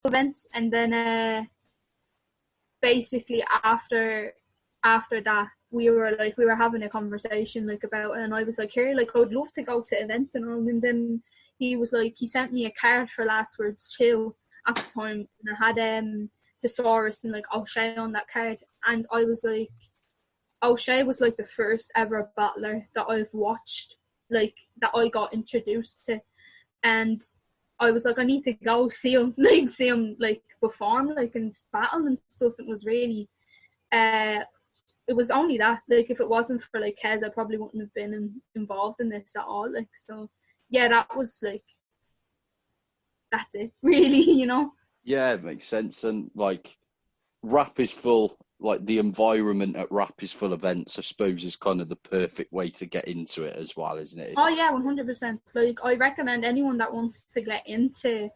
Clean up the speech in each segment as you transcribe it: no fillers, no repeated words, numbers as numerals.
events, and then basically after that we were having a conversation like about it, and I was like, here, like I would love to go to events and all, and then he was like, he sent me a card for Last Words Chill at the time, and I had Thesaurus and like O'Shea on that card, and I was like, O'Shea was like the first ever battler that I've watched, like that I got introduced to, and I was like, I need to go see him like perform like and battle and stuff. It was really, it was only that, like if it wasn't for like Kez, I probably wouldn't have been involved in this at all. Like, so yeah, that was like, that's it really, you know. Yeah, it makes sense. And like rap is full, like the environment at rap is full of events, I suppose, is kind of the perfect way to get into it as well, isn't it? Oh yeah, 100%. Like I recommend anyone that wants to get into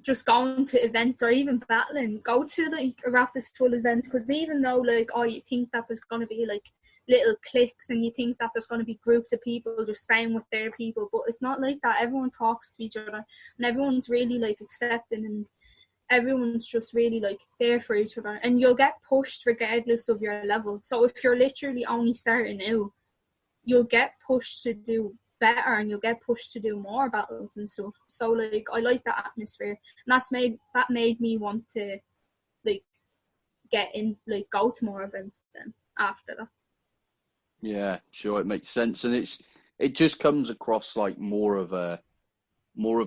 just going to events or even battling, go to like a rap is full event, because even though like, oh, you think that there's going to be like little cliques and you think that there's going to be groups of people just staying with their people, but it's not like that. Everyone talks to each other and everyone's really like accepting, and everyone's just really like there for each other, and you'll get pushed regardless of your level. So if you're literally only starting out, you'll get pushed to do better and you'll get pushed to do more battles and stuff. So like I like that atmosphere, and that made me want to like get in, like go to more events then after that. Yeah, sure, it makes sense. And it just comes across like more of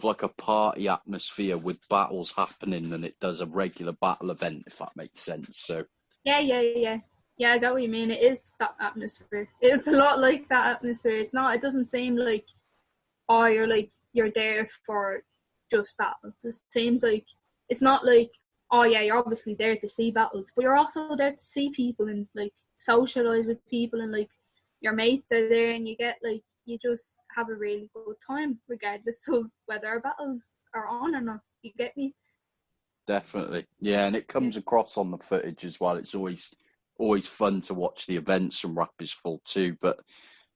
like a party atmosphere with battles happening than it does a regular battle event, if that makes sense. So Yeah, I get what you mean. It is that atmosphere. It's a lot like that atmosphere. It doesn't seem like, oh, you're there for just battles. It seems like it's not like, oh yeah, you're obviously there to see battles, but you're also there to see people and like socialize with people, and like your mates are there, and you get like, you just have a really good time regardless of whether our battles are on or not. You get me? definitely, yeah, and it comes across on the footage as well. It's always fun to watch the events, and rap is full too. But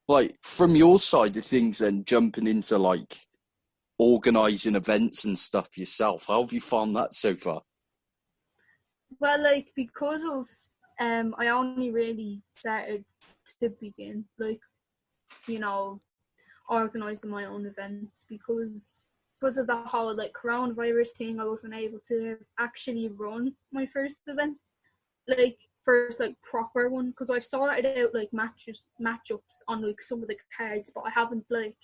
like from your side of things, then jumping into like organising events and stuff yourself, how have you found that so far? Well, like because of I only really started to begin, like, you know, organising my own events because of the whole like coronavirus thing. I wasn't able to actually run my first event, like first like proper one, because I've sorted out like matchups on like some of the cards, but I haven't like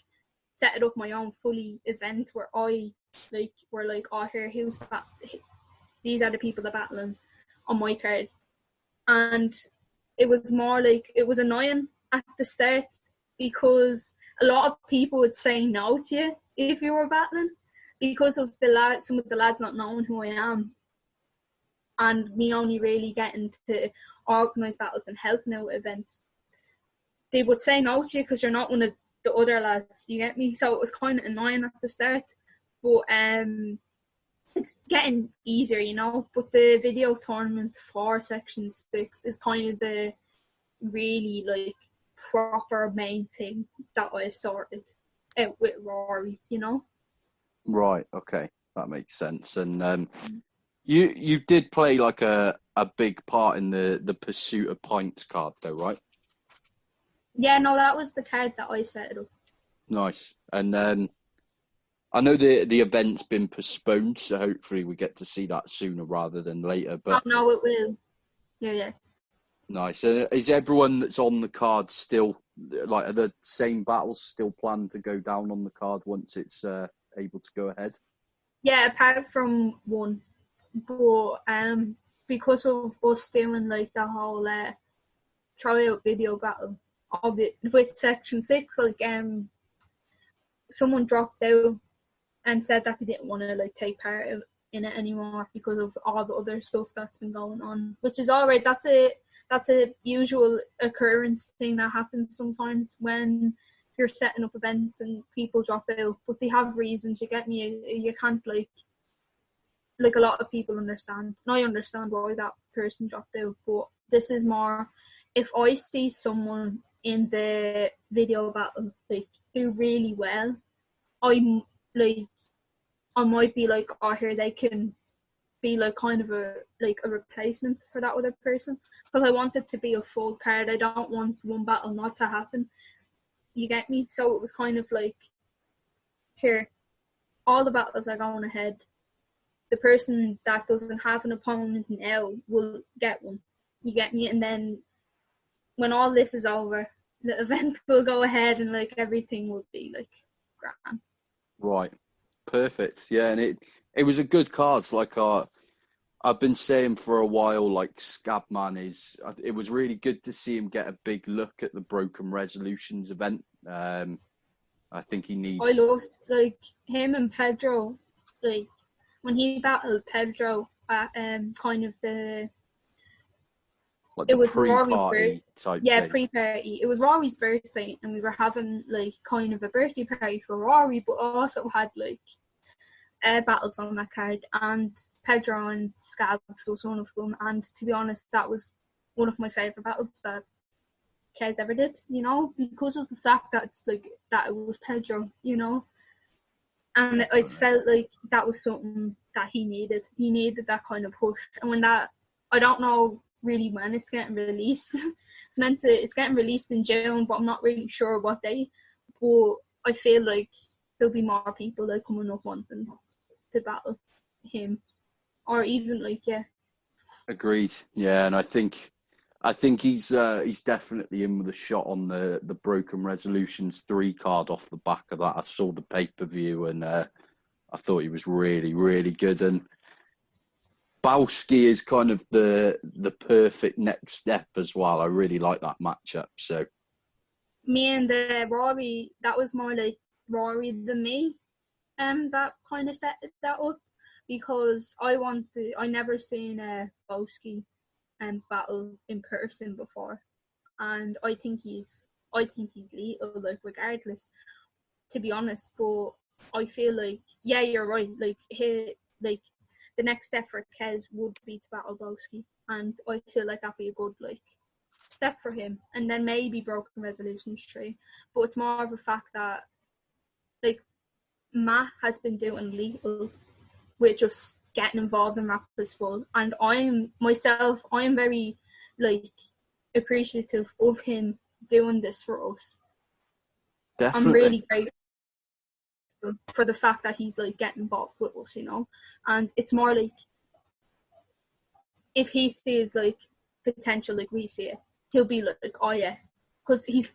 set it up my own fully event where I like were like, oh, here, these are the people that are battling on my card. And it was more like, it was annoying at the start because a lot of people would say no to you if you were battling, because of some of the lads not knowing who I am, and me only really getting to organise battles and helping out with events. They would say no to you because you're not one of the other lads, you get me? So it was kind of annoying at the start, but it's getting easier, you know. But the video tournament for Section 6 is kind of the really like proper main thing that I've sorted out with Rory, you know. Right, okay, that makes sense. And you did play like a big part in the Pursuit of Pints card though, right? Yeah, no, that was the card that I set it up. Nice. And I know the event's been postponed, so hopefully we get to see that sooner rather than later. But Oh no, it will. Yeah. nice. Is everyone that's on the card still, like, are the same battles still planned to go down on the card once it's able to go ahead? Yeah, apart from one, but because of us doing like the whole tryout video battle of it with Section 6, like someone dropped out and said that they didn't want to like take part in it anymore because of all the other stuff that's been going on, which is all right. That's a usual occurrence thing that happens sometimes when you're setting up events and people drop out, but they have reasons, you get me? You can't like a lot of people understand, and I understand why that person dropped out, but this is more, if I see someone in the video battle like do really well, I'm like, I might be like, oh, here, they can be like kind of a replacement for that other person, because I want it to be a full card. I don't want one battle not to happen. You get me? So it was kind of like, here, all the battles are going ahead. The person that doesn't have an opponent now will get one. You get me? And then when all this is over, the event will go ahead and like everything will be like grand. Right. Perfect. Yeah, and it was a good card. Like I've been saying for a while, like Scabman is. It was really good to see him get a big look at the Broken Resolutions event. I think he needs. I loved like him and Pedro, like when he battled Pedro at kind of the. Like it was Rory's pre-party type thing. Pre-party. It was Rory's birthday, and we were having like kind of a birthday party for Rory, but also had like battles on that card, and Pedro and Scabs was one of them. And to be honest, that was one of my favourite battles that Kez ever did, you know, because of the fact that it's like that it was Pedro, you know. And I felt like that was something that he needed. He needed that kind of push. And when that, I don't know really when it's getting released. It's getting released in June, but I'm not really sure what day. But I feel like there'll be more people like coming up wanting to battle him, or even like Agreed. Yeah, and I think he's definitely in with a shot on the Broken Resolutions 3 card off the back of that. I saw the pay-per-view and I thought he was really, really good. And Bowski is kind of the perfect next step as well. I really like that matchup. So me and Rory, that was more like Rory than me, that kind of set that up, because I never seen Bowski battle in person before, and I think he's lethal, like regardless, to be honest. But I feel like you're right. Like the next step for Kez would be to battle Bowski, and I feel like that'd be a good like step for him, and then maybe Broken Resolutions 3. But it's more of a fact that like Matt has been doing lethal with just getting involved in Rap is Full, and I'm very like appreciative of him doing this for us. definitely. I'm really grateful for the fact that he's like getting involved with us, you know. And it's more like if he sees like potential like we see it, he'll be like oh yeah, because he's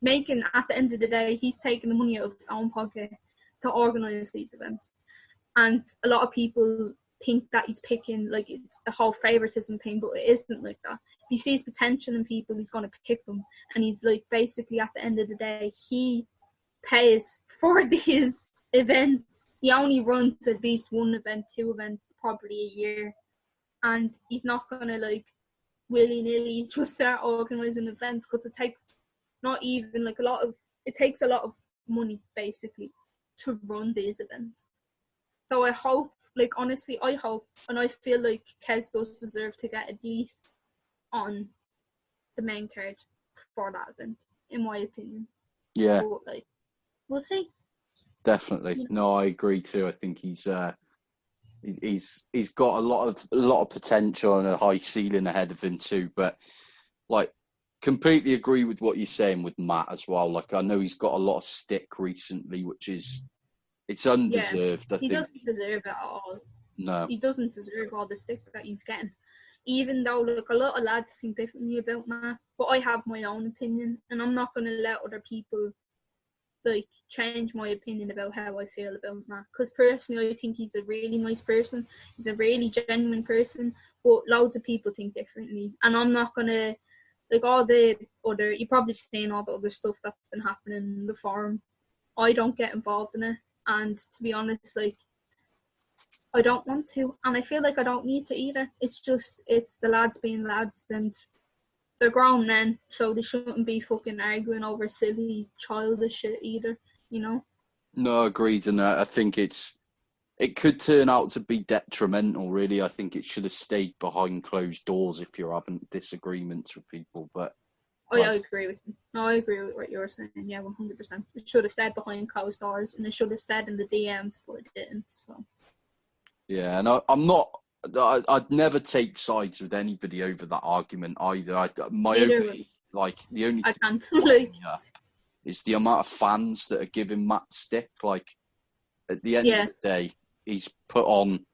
making, at the end of the day, he's taking the money out of his own pocket to organise these events. And a lot of people think that he's picking like it's a whole favoritism thing, but it isn't like that. If he sees potential in people, he's going to pick them. And he's like basically at the end of the day, he pays for these events. He only runs at least one event, 2 events probably a year, and he's not going to like willy-nilly just start organising events, because it takes it takes a lot of money basically to run these events. So I hope, like honestly, I hope, and I feel like Kez does deserve to get at least on the main card for that event, in my opinion. Yeah. But like, we'll see. Definitely. Yeah. No, I agree too. I think he's got a lot of potential and a high ceiling ahead of him too. But like, completely agree with what you're saying with Matt as well. Like, I know he's got a lot of stick recently, which is it's undeserved. Yeah. He doesn't deserve it at all. No, he doesn't deserve all the stick that he's getting. Even though like a lot of lads think differently about Matt, but I have my own opinion, and I'm not going to let other people like change my opinion about how I feel about Matt. Because personally, I think he's a really nice person. He's a really genuine person, but loads of people think differently, and I'm not gonna like all the other. You're probably seeing all the other stuff that's been happening in the forum. I don't get involved in it, and to be honest, like I don't want to, and I feel like I don't need to either. It's the lads being lads, and they're grown men, so they shouldn't be fucking arguing over silly, childish shit either, you know? No, agreed. And I think it could turn out to be detrimental, really. I think it should have stayed behind closed doors if you're having disagreements with people. But I agree with you. No, I agree with what you're saying. Yeah, 100%. It should have stayed behind closed doors, and it should have stayed in the DMs, but it didn't. So. Yeah, and I'm not I'd never take sides with anybody over that argument either. The only I thing can't. that Like, winds me up is the amount of fans that are giving Matt stick. Like, at the end of the day, he's put on.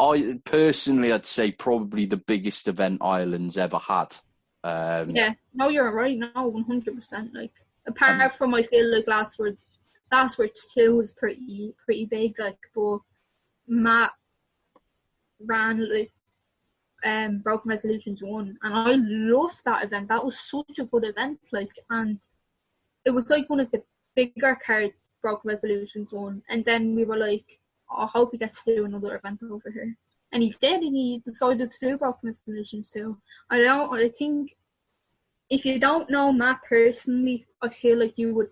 I'd say probably the biggest event Ireland's ever had. No, you're right. No, 100%. Like, apart from, I feel like last words too was pretty big. Like, but Matt ran like Broken Resolutions 1, and I loved that event. That was such a good event. Like, and it was like one of the bigger cards, Broken Resolutions 1, and then we were like, I hope he gets to do another event over here. And he did, and he decided to do Broken Resolutions too. I think if you don't know Matt personally, I feel like you would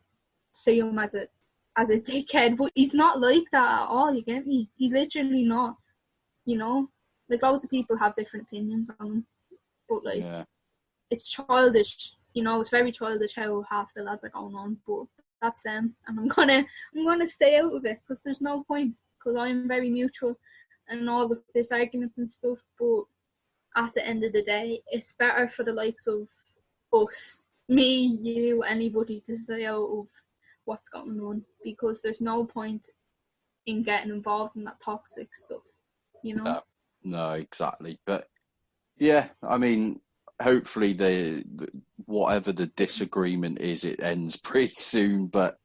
see him as a dickhead, but he's not like that at all, you get me? He's literally not, you know? Like, loads of people have different opinions on him, but like, it's childish, you know, it's very childish how half the lads are going on, but that's them, and I'm gonna stay out of it, because there's no point, because I'm very neutral and all of this argument and stuff, but at the end of the day, it's better for the likes of us, me, you, anybody, to stay out of what's going on, because there's no point in getting involved in that toxic stuff, you know? No, exactly. But yeah, I mean, hopefully whatever the disagreement is, it ends pretty soon. But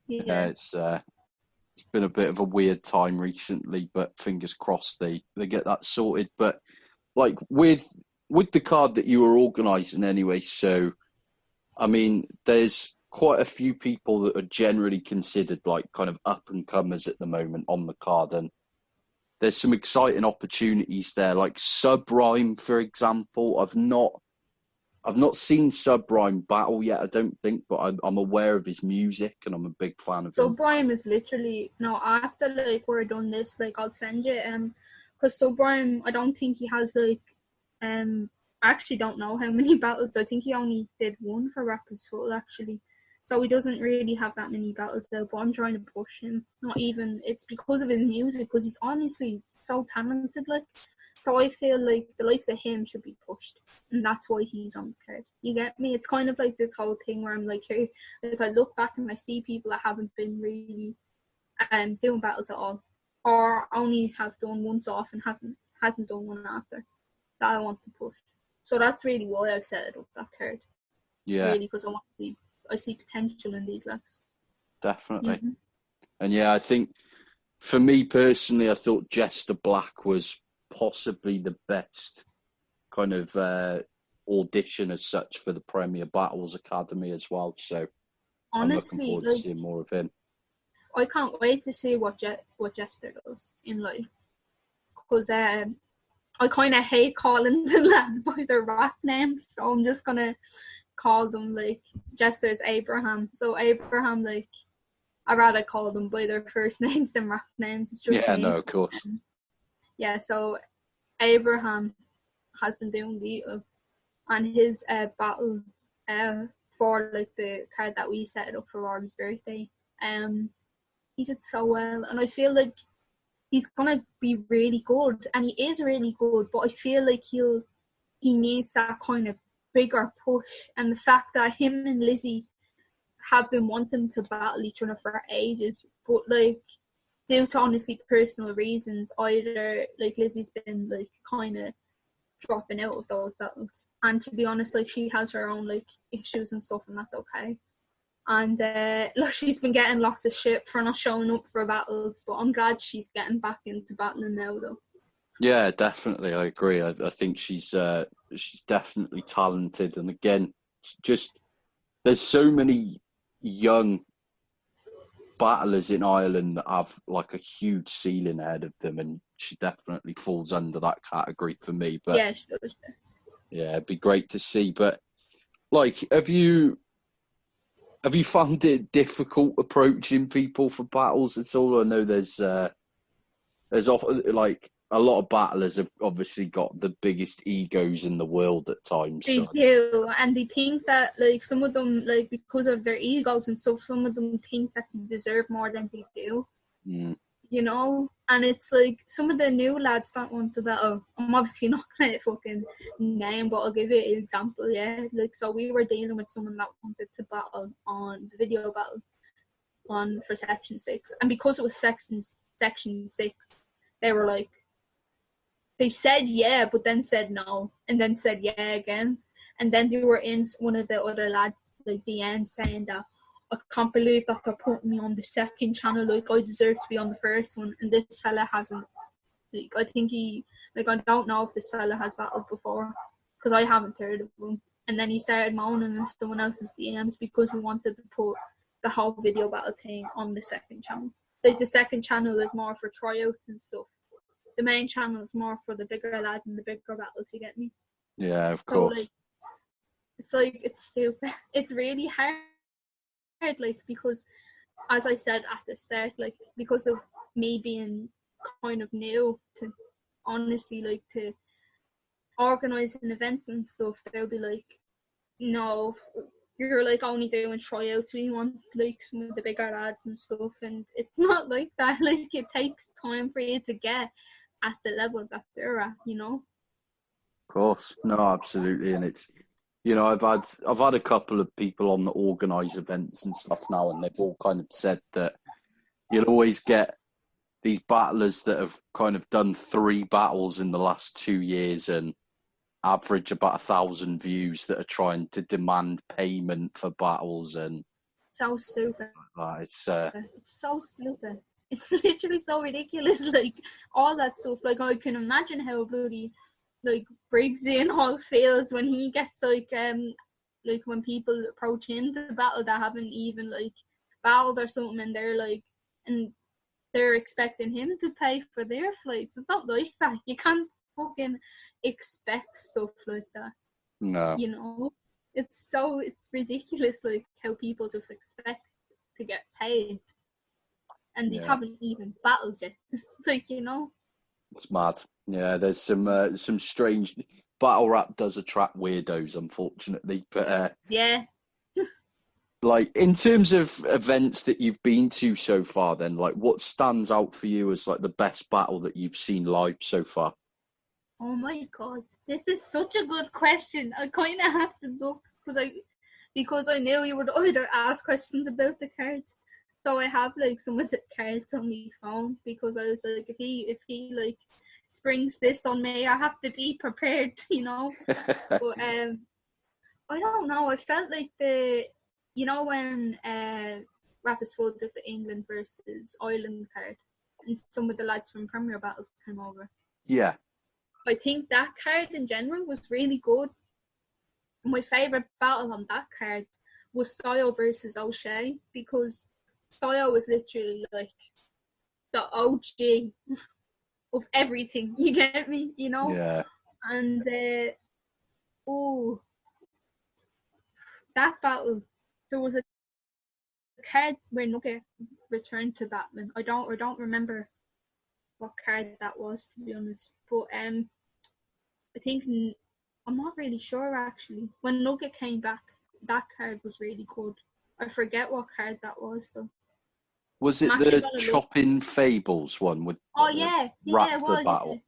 it's been a bit of a weird time recently, but fingers crossed they get that sorted. But like with the card that you were organising anyway, so I mean, there's quite a few people that are generally considered like kind of up and comers at the moment on the card, and there's some exciting opportunities there, like Subrime, for example. I've not seen Subrime battle yet, I don't think, but I'm aware of his music and I'm a big fan of him. Subrime is literally, after like we're done this, like I'll send you, because Subrime, I don't think he has like, I actually don't know how many battles. I think he only did one for Rapper's Full, actually. So he doesn't really have that many battles out, but I'm trying to push him. Not even, it's because of his music, because he's honestly so talented, like. So I feel like the likes of him should be pushed, and that's why he's on the card. You get me? It's kind of like this whole thing where I'm like, here, like I look back and I see people that haven't been really doing battles at all, or only have done once off and hasn't done one after, that I want to push. So that's really why I've set it up, that card. Yeah. Really, because I see potential in these lads. Definitely. Mm-hmm. And yeah, I think for me personally, I thought Jester Black was possibly the best kind of audition as such for the Premier Battles Academy as well. So honestly, I'm looking forward to seeing more of him. I can't wait to see what Jester does in life, because I kind of hate calling the lads by their rap names, so I'm just gonna call them like Jester's Abraham. So Abraham, like, I'd rather call them by their first names than rap names. It's just no, of course. So Abraham has been doing Beetle, and his battle for like the card that we set up for Rory's birthday, he did so well, and I feel like he's gonna be really good, and he is really good, but I feel like he needs that kind of bigger push, and the fact that him and Lizzie have been wanting to battle each other for ages, but like due to honestly personal reasons, either like Lizzie's been like kind of dropping out of those battles, and to be honest, like she has her own like issues and stuff, and that's okay. And look, she's been getting lots of shit for not showing up for battles, but I'm glad she's getting back into battling now, though. Yeah, definitely, I agree. I think she's definitely talented, and again, just there's so many young battlers in Ireland that have like a huge ceiling ahead of them, and she definitely falls under that category for me. But yeah, she does. Yeah, it'd be great to see. But like, have you found it difficult approaching people for battles at all? I know there's like a lot of battlers have obviously got the biggest egos in the world at times. They do, and they think that like some of them, like because of their egos and stuff, some of them think that they deserve more than they do. Mm. You you know. And it's like some of the new lads that want to battle. I'm obviously not gonna fucking name, but I'll give you an example. Yeah, like so we were dealing with someone that wanted to battle on the video battle on for section 6, and because it was section 6, they were like, they said yeah, but then said no, and then said yeah again, and then they were in one of the other lads like the end saying that I can't believe that they're putting me on the second channel, like I deserve to be on the first one, and this fella hasn't. Like I think he, like I don't know if this fella has battled before, because I haven't heard of him. And then he started moaning in someone else's DMs because we wanted to put the whole video battle thing on the second channel. Like the second channel is more for tryouts and stuff. The main channel is more for the bigger lads and the bigger battles. You get me? Yeah, of course. It's stupid. It's really hard, like, because as I said at the start, like because of me being kind of new to, honestly, like to organising events and stuff, they'll be like, no, you're like only doing tryouts. We want like some of the bigger lads and stuff, and it's not like that. Like it takes time for you to get at the level that they're at, you know. Of course, no, absolutely, and it's, you know, I've had a couple of people on the organised events and stuff now, and they've all kind of said that you'll always get these battlers that have kind of done 3 battles in the last 2 years and average about 1,000 views that are trying to demand payment for battles, and So stupid. it's so stupid. It's literally so ridiculous. Like all that stuff. Like I can imagine how bloody like Briggsy and Hall feels when he gets like when people approach him to battle that haven't even like battled or something, and they're expecting him to pay for their flights. It's not like that. You can't fucking expect stuff like that. no, You know, it's ridiculous. Like how people just expect to get paid, and they haven't even battled yet. Like, you know, it's mad. Yeah, there's some strange battle rap does attract weirdos, unfortunately, but yeah. like in terms of events that you've been to so far, then like what stands out for you as like the best battle that you've seen live so far? Oh my god, this is such a good question. I kind of have to look because I knew you would either ask questions about the cards, so I have like some of the cards on my phone, because I was like, if he like springs this on me, I have to be prepared, you know. But I don't know. I felt like when Rapid Full did the England versus Ireland card, and some of the lads from Premier Battles came over. Yeah. I think that card in general was really good. My favourite battle on that card was Soyo versus O'Shea, because Soyo was literally like the OG of everything. You get me? You know? Yeah. And that battle, there was a card where Nugget returned to Batman. I don't remember what card that was, to be honest. But I think I'm not really sure actually. When Nugget came back, that card was really good. I forget what card that was though. Was it the Chopping Fables one with? Oh yeah, it was. Battle?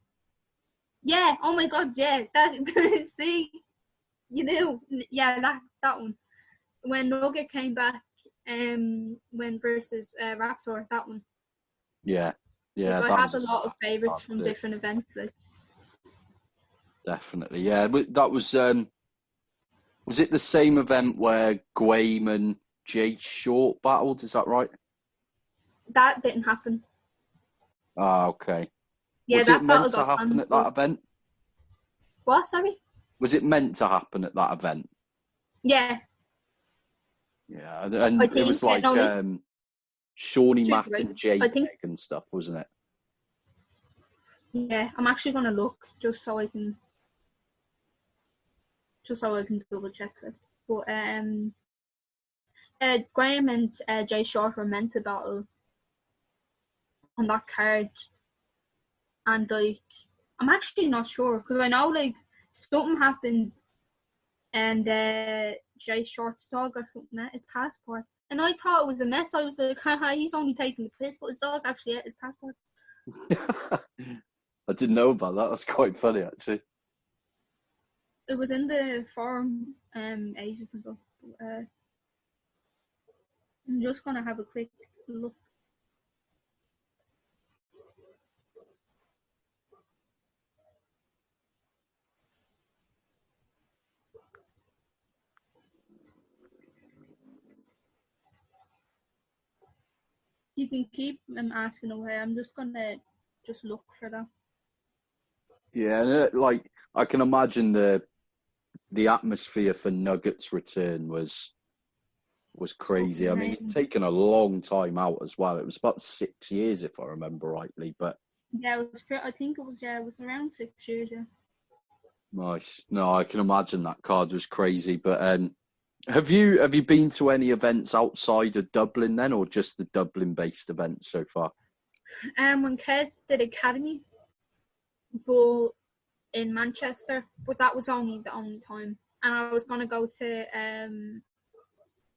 Yeah. Oh my god, yeah. That see, you know, yeah, that one. When Nugget came back, when versus Raptor, that one. Yeah. Like, I have a lot of favourites from different events. Like. Definitely, yeah. But that was it the same event where Guame and Jay Short battled? Is that right? That didn't happen. Ah, okay. Yeah, was that it battle meant to happen at that event? What? Sorry. Was it meant to happen at that event? Yeah. Yeah, and it was like Shawnee Mac and JPEG and stuff, wasn't it? Yeah, I'm actually gonna look just so I can double check it. But Graham and Jay Short were meant to battle on that card, and like I'm actually not sure, because I know like something happened, and Jay Short's dog or something, his passport, And I thought it was a mess. I was like, haha, he's only taking the piss, but his dog actually ate his passport. I didn't know about that. That's quite funny, actually. It was in the forum ages ago. I'm just going to have a quick look. You can keep asking away. I'm just going to just look for that. Yeah, and like I can imagine the atmosphere for Nuggets' return was crazy. I mean, it's taken a long time out as well. It was about 6 years, if I remember rightly. But yeah, it was. I think it was around 6 years. Yeah. Nice. No, I can imagine that card was crazy. But have you been to any events outside of Dublin then, or just the Dublin-based events so far? When Kez did Academy, but in Manchester, but that was only the only time. And I was gonna go to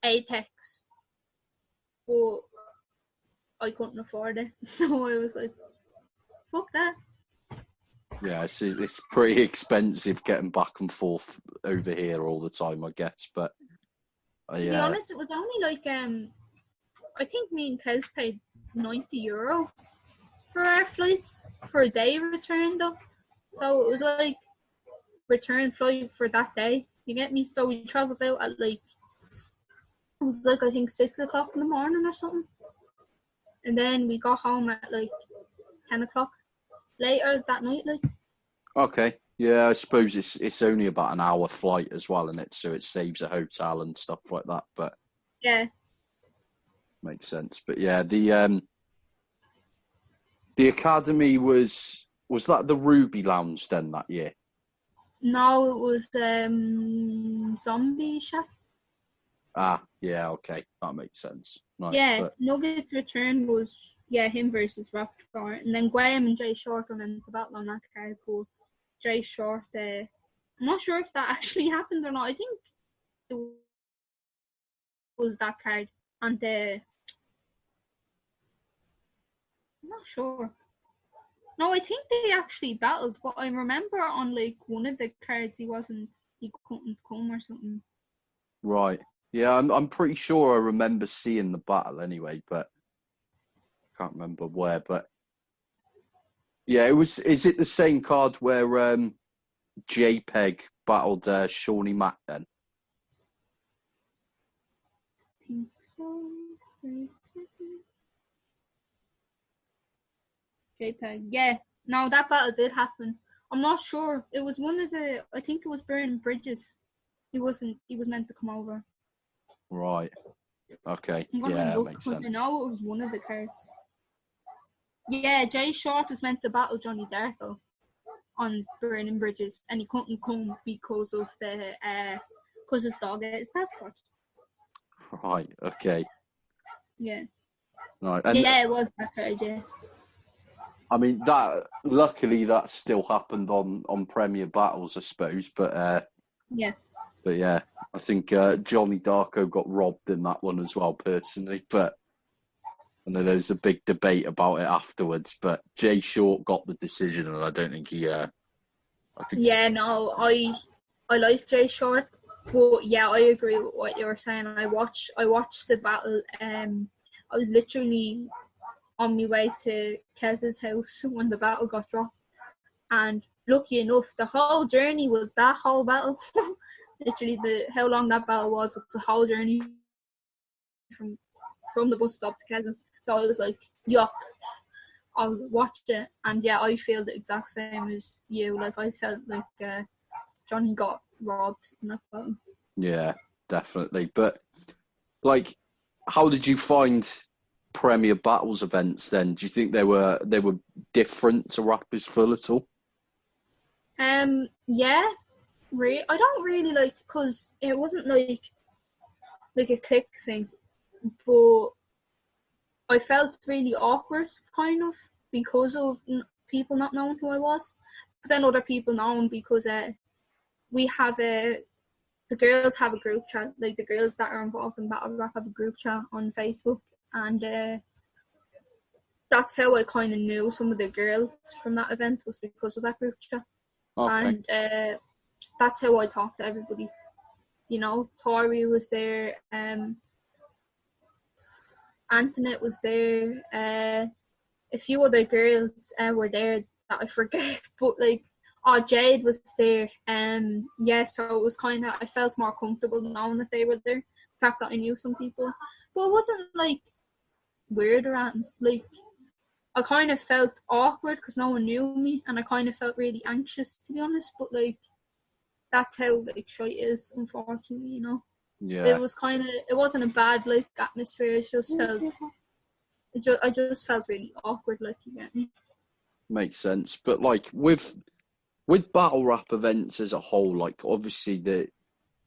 Apex, but I couldn't afford it, so I was like, "Fuck that." Yeah, it's pretty expensive getting back and forth over here all the time, I guess. But to be honest, it was only like I think me and Kez paid €90 for our flights for a day return though. So it was like return flight for that day. You get me? So we travelled out at like it was like I think 6 o'clock in the morning or something, and then we got home at like 10 o'clock later that night. Like okay, yeah, I suppose it's only about an hour flight as well, isn't it? So it saves a hotel and stuff like that. But yeah, makes sense. But yeah, the academy was that the Ruby Lounge then that year? no, it was Zombie Shack. Ah, yeah, okay, that makes sense. Nice. Yeah, but... Nuggets' return was him versus Raptor, and then Graham and Jay Short went into battle on that card. But Jay Short, I'm not sure if that actually happened or not. I think it was that card, and I'm not sure. No, I think they actually battled, but I remember on like one of the cards he couldn't come or something. Right. Yeah, I'm pretty sure I remember seeing the battle anyway, but I can't remember where. But yeah, it was. Is it the same card where JPEG battled Shawnee Mack then? I think so. JPEG, yeah. No, that battle did happen. I'm not sure. It was one of the. I think it was Burning Bridges. He was meant to come over. Right. Okay. I'm gonna Yeah, look, makes sense. I know it was one of the cards. Yeah, Jay Short was meant to battle Johnny Darko on Burning Bridges, and he couldn't come because of his dog ate his passport. Right. Okay. Yeah. Right. And yeah, it was that card. Yeah. I mean that. Luckily, that still happened on Premier Battles, I suppose. But yeah. But yeah, I think Johnny Darko got robbed in that one as well, personally. But I know there was a big debate about it afterwards. But Jay Short got the decision, and I don't think he. Yeah, no, I like Jay Short, but yeah, I agree with what you were saying. I watched the battle. I was literally on my way to Kez's house when the battle got dropped, and lucky enough, the whole journey was that whole battle. Literally, how long that battle was the whole journey from the bus stop to Kez's. So I was like, yuck, I'll watch it. And yeah, I feel the exact same as you. Like, I felt like Johnny got robbed in that battle. Yeah, definitely. But like, how did you find Premier Battles events then? Do you think they were different to Rappers Full at all? Yeah. I don't really like, because it wasn't like a click thing, but I felt really awkward kind of because of people not knowing who I was, but then other people knowing because we have the girls have a group chat, like the girls that are involved in battle rap have a group chat on Facebook, and that's how I kind of knew some of the girls from that event, was because of that group chat. Okay. And that's how I talked to everybody. You know, Tori was there, Antoinette was there, a few other girls were there that I forget, but like, Jade was there, yeah, so it was kind of, I felt more comfortable knowing that they were there, the fact that I knew some people, but it wasn't like weird or anything. Like, I kind of felt awkward because no one knew me, and I kind of felt really anxious, to be honest, but like, that's how like shite is, unfortunately, you know. Yeah. It wasn't a bad like atmosphere, I just felt really awkward, like, you get me. Makes sense. But like with battle rap events as a whole, like obviously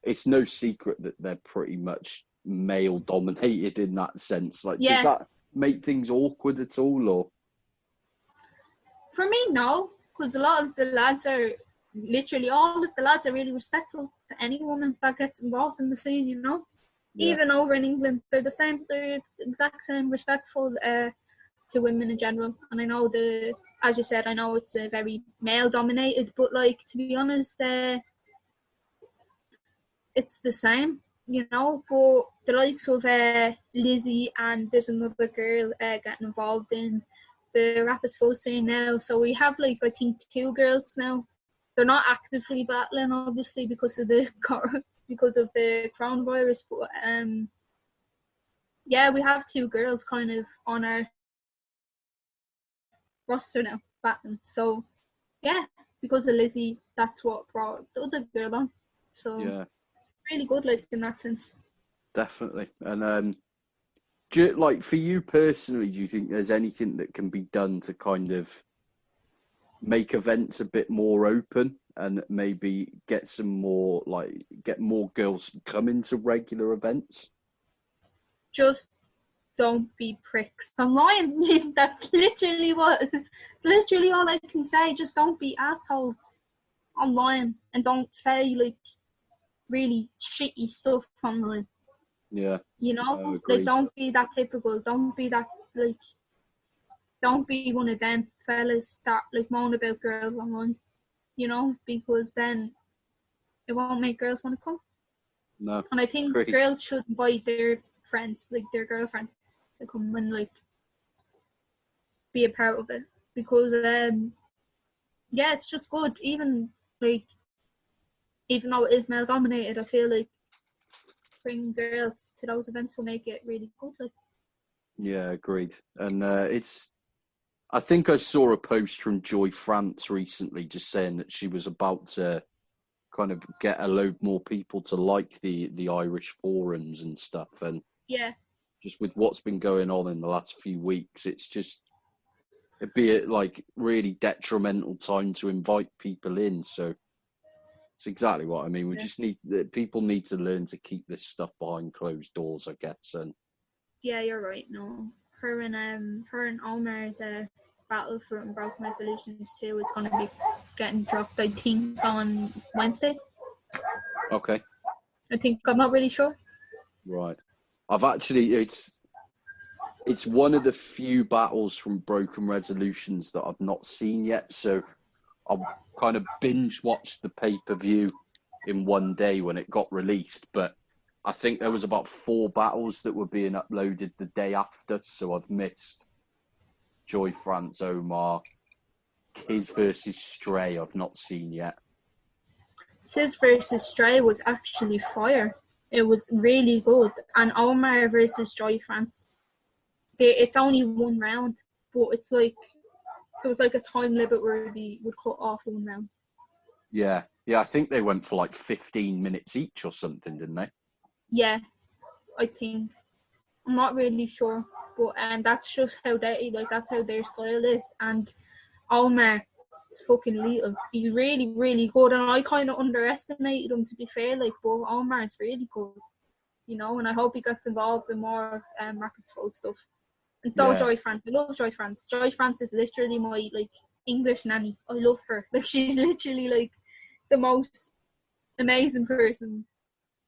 it's no secret that they're pretty much male dominated in that sense. Like, does that make things awkward at all, or? For me, no, because all of the lads are really respectful to any woman that gets involved in the scene, you know. Yeah. Even over in England, they're the exact same respectful to women in general. And I know as you said, I know it's a very male dominated, but like, to be honest, it's the same, you know. But the likes of Lizzie, and there's another girl getting involved in the Rap is Full scene now. So we have like, I think 2 girls now. They're not actively battling, obviously, because of the coronavirus, but yeah, we have 2 girls kind of on our roster now battling. So yeah, because of Lizzie, that's what brought the other girl on. So yeah, really good, like, in that sense. Definitely. And like, for you personally, do you think there's anything that can be done to kind of make events a bit more open and maybe get more girls coming to regular events? Just don't be pricks online. That's literally all I can say. Just don't be assholes online, and don't say like really shitty stuff online. Yeah. You know, like, don't be that typical. Don't be that, like, don't be one of them fellas that like moan about girls online. You know, because then it won't make girls want to come. No. And I think girls should invite their friends, like their girlfriends, to come and like be a part of it, because yeah, it's just good. Even though it is male dominated, I feel like bringing girls to those events will make it really good. Like. Yeah, agreed. And I think I saw a post from Joy France recently just saying that she was about to kind of get a load more people to like the Irish forums and stuff. And yeah, just with what's been going on in the last few weeks, it'd be a like really detrimental time to invite people in. So it's exactly what I mean. We just people need to learn to keep this stuff behind closed doors, I guess. And yeah, you're right. No, her and Omar's battle for Unbroken Resolutions 2 is going to be getting dropped, I think, on Wednesday. Okay. I'm not really sure. Right. I've actually, it's one of the few battles from Broken Resolutions that I've not seen yet. So I've kind of binge watched the pay-per-view in one day when it got released. But I think there was about 4 battles that were being uploaded the day after. So I've missed Joy France, Omar, Kiz versus Stray. I've not seen yet. Kiz versus Stray was actually fire. It was really good. And Omar versus Joy France, it's only 1 round, but it's like, it was like a time limit where they would cut off 1 round. Yeah. I think they went for like 15 minutes each or something, didn't they? Yeah, I think. I'm not really sure, but that's just how that's how their style is. And Omar is fucking lethal. He's really, really good, and I kind of underestimated him, to be fair. Like, but Omar is really good, you know. And I hope he gets involved in more Marcus Full stuff. And so Joy France, I love Joy France. Joy France is literally my like English nanny. I love her. Like, she's literally like the most amazing person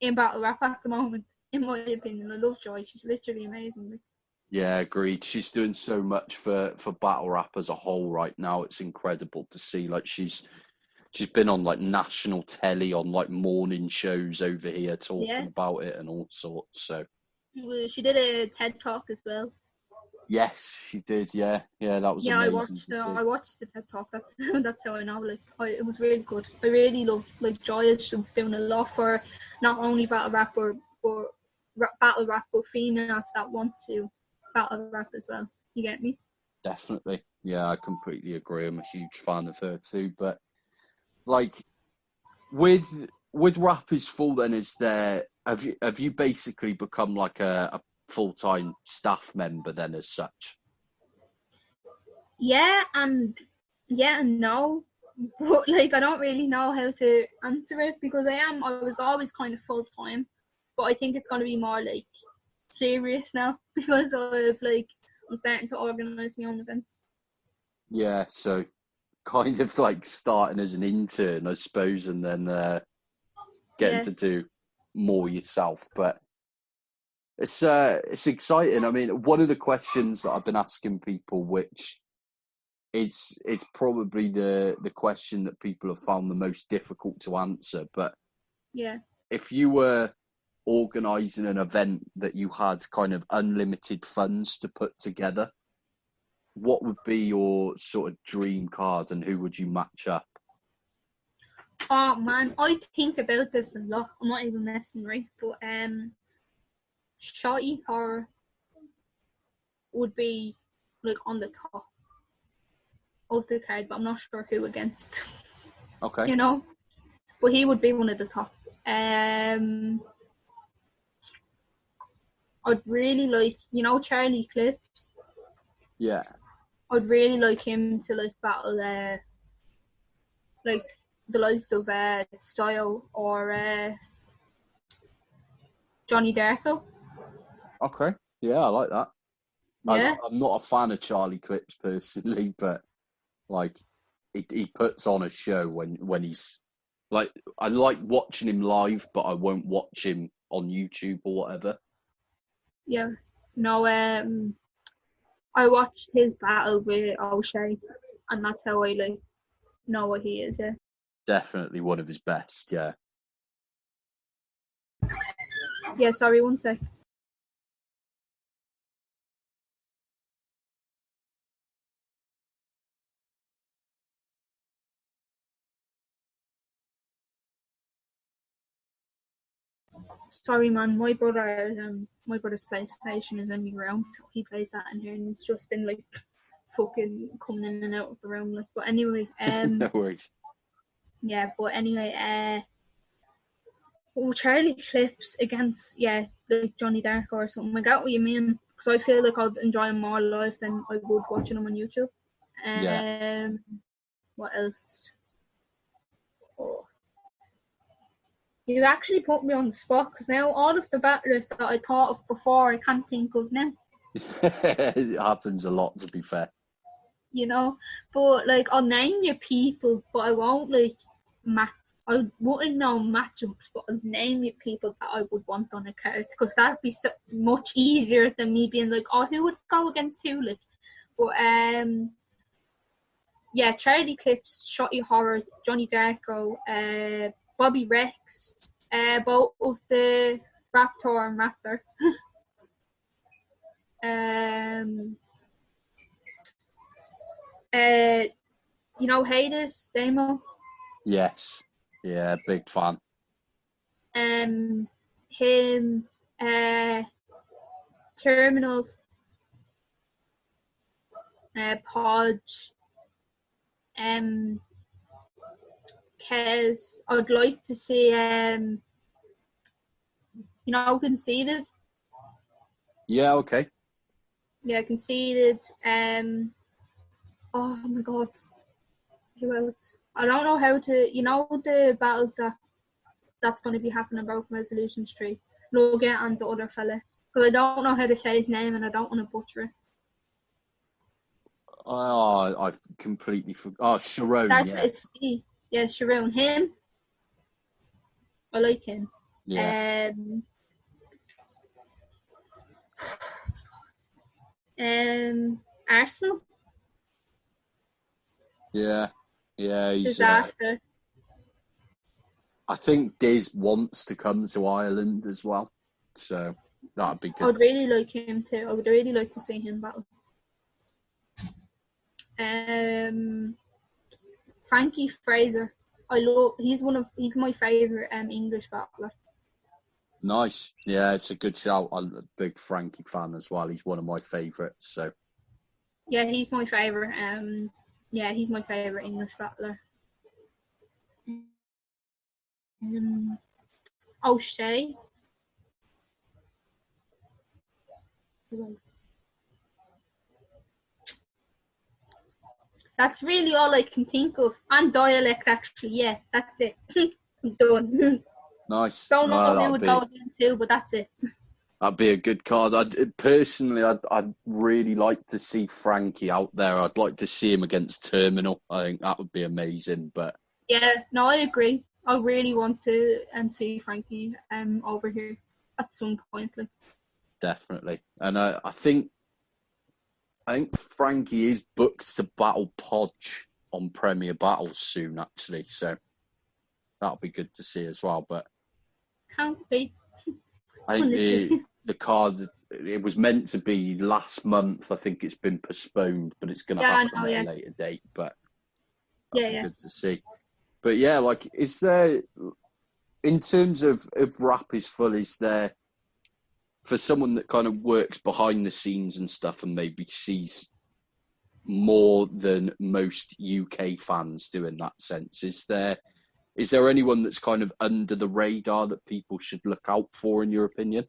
in battle rap at the moment, in my opinion. I love Joy. She's literally amazing. Yeah, agreed. She's doing so much for battle rap as a whole right now. It's incredible to see. Like she's been on like national telly on like morning shows over here talking about it and all sorts. So she did a TED talk as well. yes, she did. Yeah, that was amazing to see. I watched the TED talk. That's how I know. It was really good. I really love Joy. She's doing a lot for not only battle rap but battle rap, but females that want to battle rap as well. You get me? Definitely. Yeah, I completely agree. I'm a huge fan of her too. But like with Rap is Full, then have you basically become like a full-time staff member then as such? Yeah and no. But I don't really know how to answer it because I was always kind of full time, but I think it's going to be more serious now because of I'm starting to organise my own events. Yeah, so kind of like starting as an intern, I suppose, and then getting to do more yourself. But it's exciting. I mean, one of the questions that I've been asking people, which it's probably the question that people have found the most difficult to answer. But if you were organising an event that you had kind of unlimited funds to put together, what would be your sort of dream card and who would you match up? Oh man, I think about this a lot. I'm not even messing, right? But Shotty Horror would be on the top of the card, but I'm not sure who against. Okay. You know? But he would be one of the top. I'd really like, Charlie Clips. Yeah. I'd really like him to battle the likes of Style or Johnny Darko. Okay. Yeah, I like that. Yeah. I'm not a fan of Charlie Clips personally, but he puts on a show when he's I like watching him live, but I won't watch him on YouTube or whatever. Yeah. No, I watched his battle with O'Shea, and that's how I know what he is. Yeah. Definitely one of his best. Yeah. Yeah. Sorry, one sec. Sorry, man. My brother's PlayStation is in the room. He plays that in here, and it's just been fucking coming in and out of the room. But anyway, No worries. Yeah, but anyway, Charlie Clips against Johnny Darko or something. I get what you mean because I feel like I'd enjoy him more live than I would watching him on YouTube. Yeah. What else? Oh. You actually put me on the spot because now all of the battlers that I thought of before I can't think of now. It happens a lot, to be fair. But I'll name you people, but I won't I wouldn't know matchups, but I'll name you people that I would want on a card because that'd be so much easier than me being who would go against who? But Charlie Clips, Shotty Horror, Johnny Darko, Bobby Rex, both of the Raptor and Raptor. Hades, Damo? Yes. Yeah, big fan. Him, Terminal, Podge, Kez. I'd like to see, Conceited. Yeah, okay. Yeah, Conceited. Oh my god. Who else? I don't know how to, the battles that's going to be happening about Resolution Street. Logan and the other fella. Because I don't know how to say his name and I don't want to butcher it. Oh, I've completely forgot. Oh, Sharon, yeah. Yeah, Sharon. Him. I like him. Yeah. Um, Arsenal Yeah. Yeah. He's. disaster. I think Diz wants to come to Ireland as well, so that'd be I good. would really like him to. I would really like to see him battle. Frankie Fraser. I love. He's my favorite English battler. Nice. Yeah, it's a good shout. I'm a big Frankie fan as well. He's one of my favourites. So Yeah, he's my favorite. Yeah, he's my favorite English battler. O'Shea. That's really all I can think of. And dialect, actually. Yeah, that's it. I'm done. nice. Don't know Well, who would go against who, but that's it. that'd be a good card. I'd really like to see Frankie out there. I'd like to see him against Terminal. I think that would be amazing. But yeah, no, I agree. I really want to see Frankie over here at some point. Like. Definitely, and I think Frankie is booked to battle Podge on Premier Battles soon, actually. So that'll be good to see as well. But Can't be. I think the card, it was meant to be last month. I think it's been postponed, but it's going to happen at a later date. But that'll be good to see. But yeah, like, is there, in terms of Rap is Full, is there, for someone that kind of works behind the scenes and stuff and maybe sees more than most UK fans do in that sense, is there anyone that's kind of under the radar that people should look out for, in your opinion?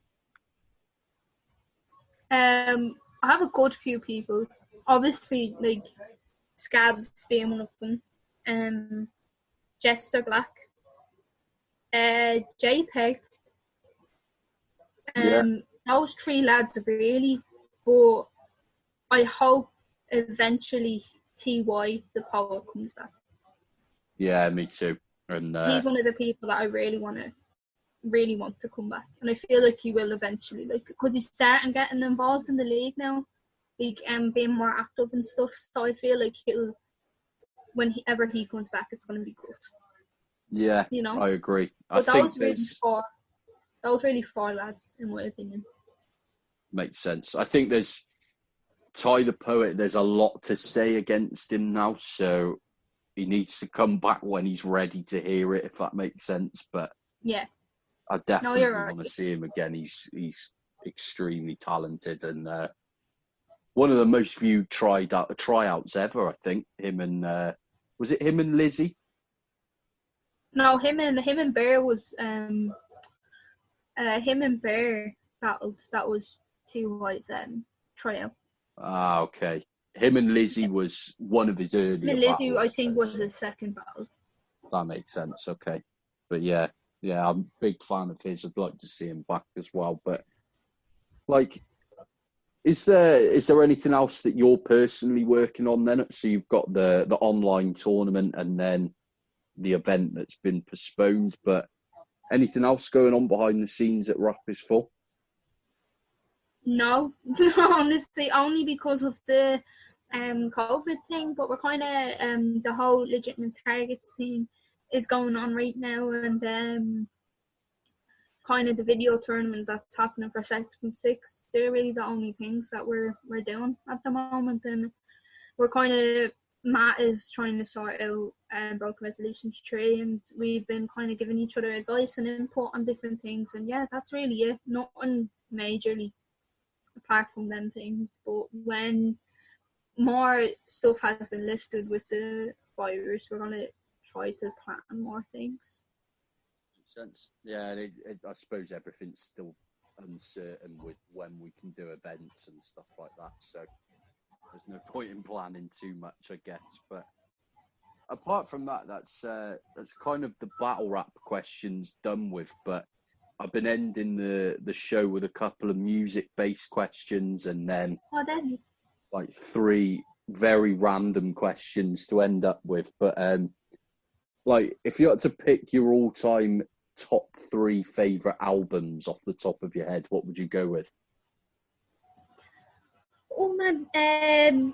I have a good few people. Obviously, like Scabs being one of them. Jester Black. JPEG. Those three lads are really, but I hope eventually TY the poet comes back. Yeah, me too. And he's one of the people that I really want to come back, and I feel like he will eventually, like, because he's starting getting involved in the league now, like being more active and stuff. So I feel like he'll, whenever he comes back, it's going to be good. Yeah, you know, I agree. But those really four lads, in my opinion. Makes sense. I think there's Ty the Poet. There's a lot to say against him now, so he needs to come back when he's ready to hear it, if that makes sense. But yeah, I definitely want to see him again. He's extremely talented and one of the most viewed tryouts ever. I think him and was it him and Lizzie? No, him and Bear was him and Bear battled. That was TY's tryout. Ah, okay. Him and Lizzie was one of his earlier battles. Lizzie, I think, was his second battle. That makes sense. Okay, but yeah, I'm a big fan of his. I'd like to see him back as well. But like, is there anything else that you're personally working on then? So you've got the online tournament and then the event that's been postponed, but anything else going on behind the scenes at Rap is Full? No, honestly, only because of the COVID thing. But we're kind of the whole legitimate targets thing is going on right now, and kind of the video tournament that's happening for Section 6. They're really the only things that we're doing at the moment, and we're kind of, Matt is trying to sort out Broken Resolutions 3, and we've been kind of giving each other advice and input on different things, and yeah, that's really it. Nothing majorly apart from them things, but when more stuff has been lifted with the virus, we're going to try to plan more things. Makes sense. Yeah, and I suppose everything's still uncertain with when we can do events and stuff like that, so there's no point in planning too much, I guess. But apart from that, that's kind of the battle rap questions done with. But I've been ending the show with a couple of music-based questions, and then like 3 very random questions to end up with. But like, if you had to pick your all-time top 3 favourite albums off the top of your head, what would you go with? Oh man,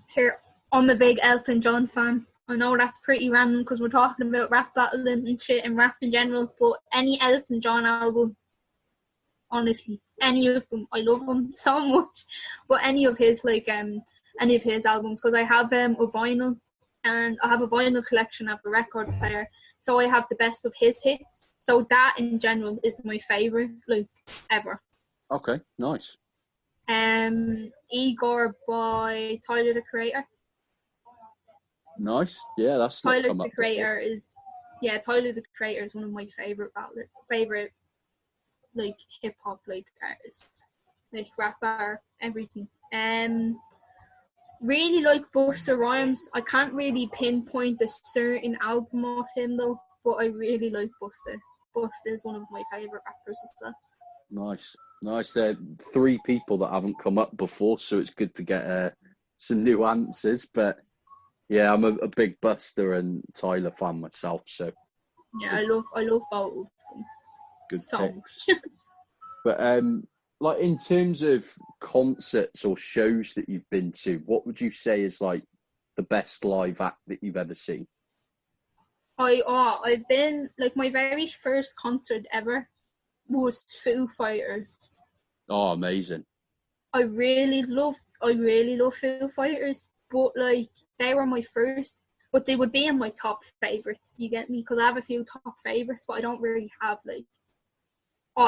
here, I'm a big Elton John fan. I know that's pretty random because we're talking about rap battling and shit and rap in general, but any Elton John album, honestly, any of them, I love them so much. But any of his albums, because I have a vinyl, and I have a vinyl collection of a record player, so I have the best of his hits. So that in general is my favorite, like, ever. Okay, nice. Igor by Tyler the Creator. Nice. Yeah, that's not come up before. Tyler the Creator is one of my favorite like hip hop like artists, like rapper, everything. Really like Busta Rhymes. I can't really pinpoint a certain album of him though, but I really like Busta. Busta is one of my favorite rappers as well. Nice. There 3 people that haven't come up before, so it's good to get some new answers. But yeah, I'm a big Busta and Tyler fan myself. So yeah, I love both of them. Good picks. But like in terms of concerts or shows that you've been to, what would you say is like the best live act that you've ever seen? I've been, like, my very first concert ever was Foo Fighters. Oh, amazing. I really love Foo Fighters, but like they were my first, but they would be in my top favourites, you get me? Because I have a few top favourites, but I don't really have like,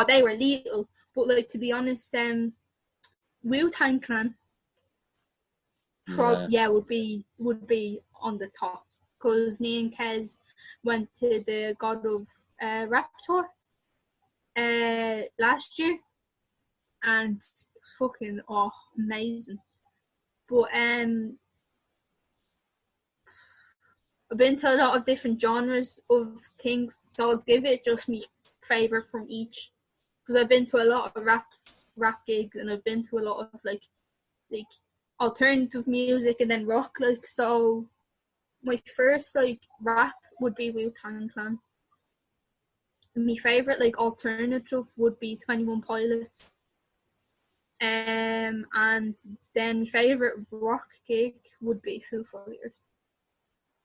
they were little, but like, to be honest, Wu-Tang Clan would be on the top, because me and Kez went to the God of Rap tour last year, and it was fucking amazing. But I've been to a lot of different genres of things, so I'll give it just me favourite from each, because I've been to a lot of rap gigs, and I've been to a lot of like alternative music and then rock, like, so my first like rap would be Wu-Tang Clan. My favourite like alternative would be 21 Pilots. And then my favourite rock gig would be Foo Fighters.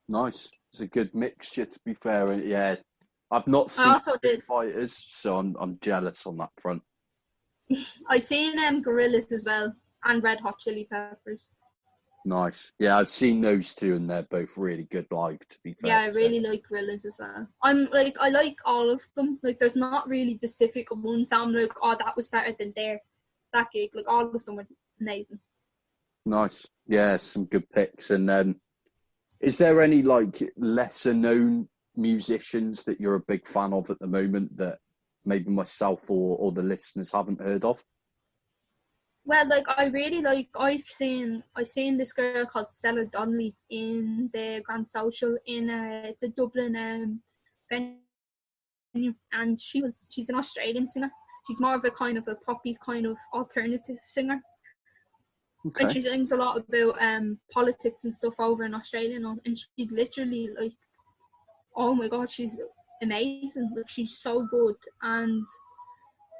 Nice. It's a good mixture, to be fair. And yeah, I've not seen Foo Fighters, so I'm jealous on that front. I seen Gorillaz as well, and Red Hot Chili Peppers. Nice. Yeah, I've seen those 2, and they're both really good live, to be fair. Yeah, I really like Gorillaz as well. I like all of them. Like, there's not really specific ones I'm like, that was better than that gig. Like, all of them were amazing. Nice. Yeah, some good picks. And is there any like lesser known musicians that you're a big fan of at the moment that maybe myself or the listeners haven't heard of? Well, like, I've seen this girl called Stella Donnelly in the Grand Social it's a Dublin venue, and she's an Australian singer. She's more of a kind of a poppy kind of alternative singer. Okay. And she sings a lot about politics and stuff over in Australia, and she's literally like, oh my god, she's amazing. Like, she's so good, and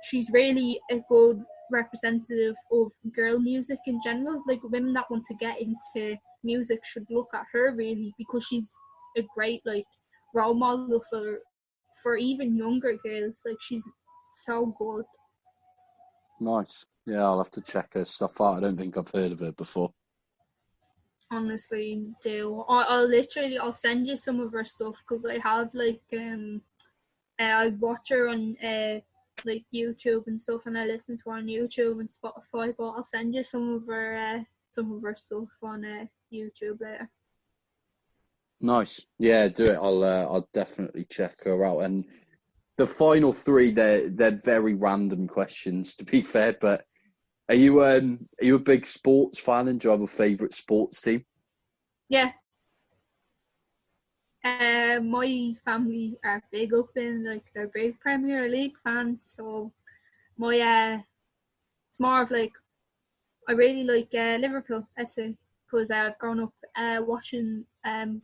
she's really a good representative of girl music in general. Like, women that want to get into music should look at her, really, because she's a great like role model for even younger girls. Like, she's so good. Nice. Yeah, I'll have to check her stuff out. I don't think I've heard of her before. Honestly, do. I'll send you some of her stuff, because I have like I watch her on like YouTube and stuff, and I listen to her on YouTube and Spotify. But I'll send you some of her stuff on YouTube later. Nice. Yeah, do it. I'll definitely check her out. And the final 3, they're very random questions, to be fair, but are you a big sports fan, and do you have a favourite sports team? Yeah. My family are big up in, like, they're big Premier League fans, so my it's more of like, I really like Liverpool FC, because I've grown up watching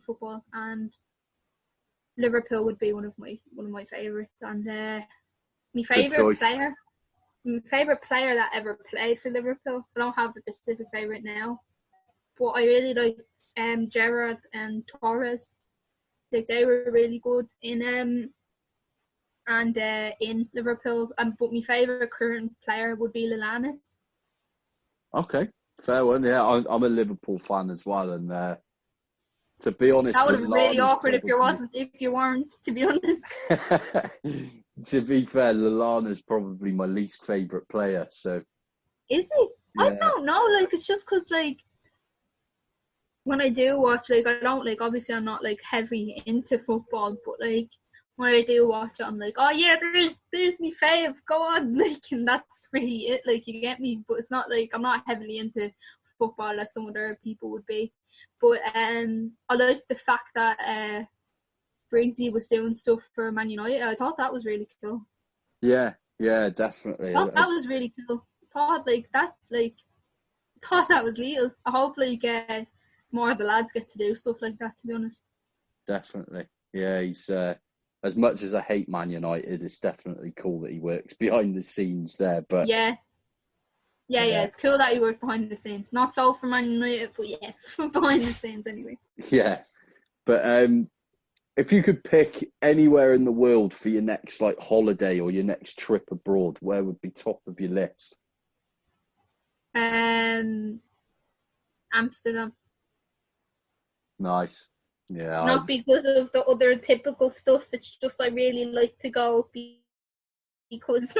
football, and Liverpool would be one of my favourites, and my Good choice. favourite player that ever played for Liverpool. I don't have a specific favourite now, but I really like Gerrard and Torres. Like, they were really good in Liverpool. But my favourite current player would be Lallana. Okay, fair one. Yeah, I'm a Liverpool fan as well, and to be honest, That would have been really awkward probably... if you weren't. To be honest. To be fair, Lallana's probably my least favourite player. So is he? Yeah. I don't know. Like, it's just because, like, when I do watch, like, I don't, like, obviously I'm not, like, heavy into football, but, like, when I do watch it, I'm like, oh yeah, there's me fave, go on, like, and that's really it, like, you get me. But it's not like I'm not heavily into football as some other people would be. But I like the fact that Briggsy was doing stuff for Man United. I thought that was really cool. Yeah, definitely. I thought that was really cool. Thought that was lethal. I hope, like, more of the lads get to do stuff like that, to be honest. Definitely. Yeah, he's as much as I hate Man United, it's definitely cool that he works behind the scenes there. But yeah, it's cool that he worked behind the scenes. Not so for Man United, but yeah, behind the scenes anyway. Yeah, but if you could pick anywhere in the world for your next, like, holiday or your next trip abroad, where would be top of your list? Amsterdam. Nice. Yeah. Not because of the other typical stuff. It's just I really like to go because,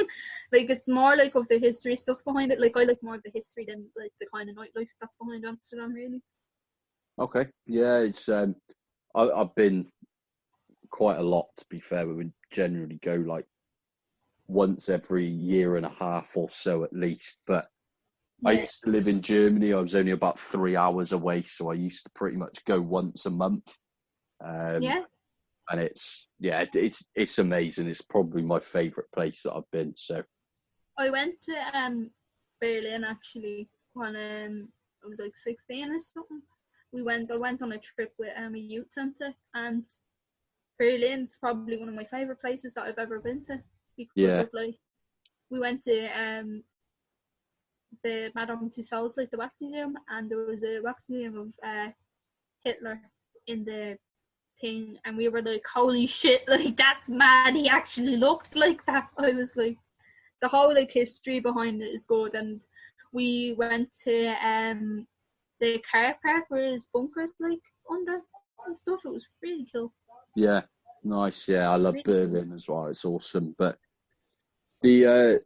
like, it's more like of the history stuff behind it. Like, I like more of the history than, like, the kind of nightlife that's behind Amsterdam, really. Okay. Yeah, it's I've been quite a lot, to be fair. We would generally go like once every year and a half or so at least. But yeah. I used to live in Germany. I was only about 3 hours away, so I used to pretty much go once a month. And it's amazing. It's probably my favourite place that I've been. So I went to Berlin actually when I was like 16 or something. I went on a trip with a youth centre, and Berlin's probably one of my favourite places that I've ever been to because of, like, we went to the Madame Tussauds, like, the wax museum, and there was a wax museum of Hitler in the thing, and we were like, holy shit, like, that's mad, he actually looked like that. I was like, the whole, like, history behind it is good. And we went to the car park where his bunkers, like, under and stuff. It was really cool. Yeah, nice. Yeah, I love Berlin as well. It's awesome. But the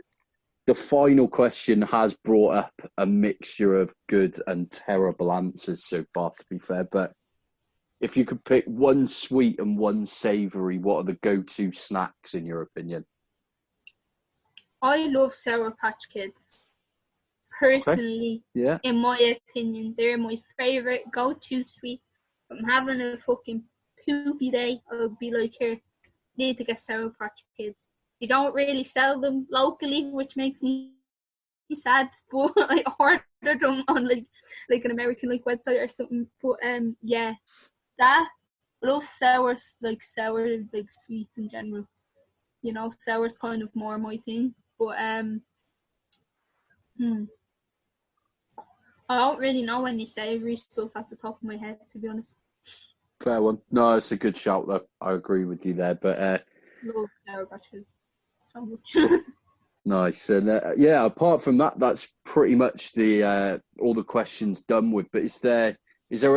final question has brought up a mixture of good and terrible answers so far, to be fair. But if you could pick one sweet and one savoury, what are the go-to snacks in your opinion? I love Sour Patch Kids. Personally, in my opinion, they're my favourite go-to sweet. If I'm having a fucking poopy day, I'll be like, here, need to get Sour Patch Kids. You don't really sell them locally, which makes me sad, but I ordered them on like an American, like, website or something. But yeah, that plus sour like sweets in general. You know, sour's kind of more my thing. But I don't really know any savoury stuff at the top of my head, to be honest. Fair one. No, it's a good shout though. I agree with you there. But love Sour Patch Kids so much. Nice. And yeah, apart from that, that's pretty much the all the questions done with. But is there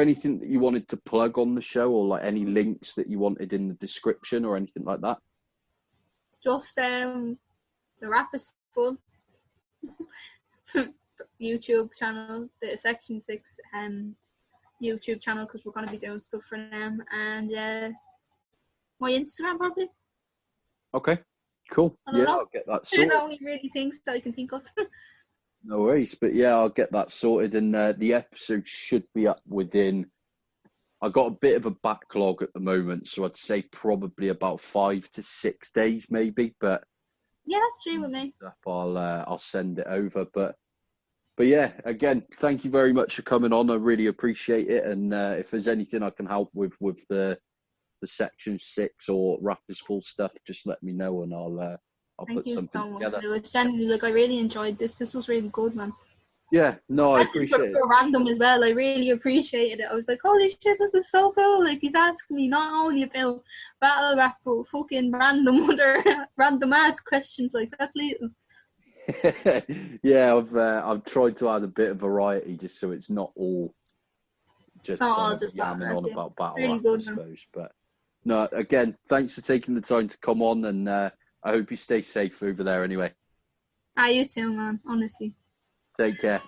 anything that you wanted to plug on the show, or like any links that you wanted in the description or anything like that? Just the Rap is Fun YouTube channel, the Section 6 YouTube channel, because we're going to be doing stuff for them, and my Instagram probably. Okay, cool. Yeah, I'll get that sorted. They're the only really things that I can think of. No worries, but yeah, I'll get that sorted, and the episode should be up within... I've got a bit of a backlog at the moment, so I'd say probably about 5 to 6 days maybe, but... Yeah, that's true with me. I'll send it over, but yeah, again, thank you very much for coming on. I really appreciate it, and if there's anything I can help with the the Section 6 or Rappers Full stuff, just let me know and I'll Thank put you something so much. together. It was genuinely, like, I really enjoyed this. This was really good, man. Yeah, no, I And since appreciate it. we're random as well, I really appreciated it. I was like, holy shit, this is so cool. Like, he's asking me not only about battle rap, but fucking random other random ass questions. Like, that's little. Yeah, I've tried to add a bit of variety just so it's not all just Not kind all of just battle yamming rap. on Yeah. about battle Really rap, good, I man. suppose. But no, again, thanks for taking the time to come on, and I hope you stay safe over there anyway. Ah, you too, man. Honestly. Take care.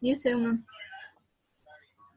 You too, man.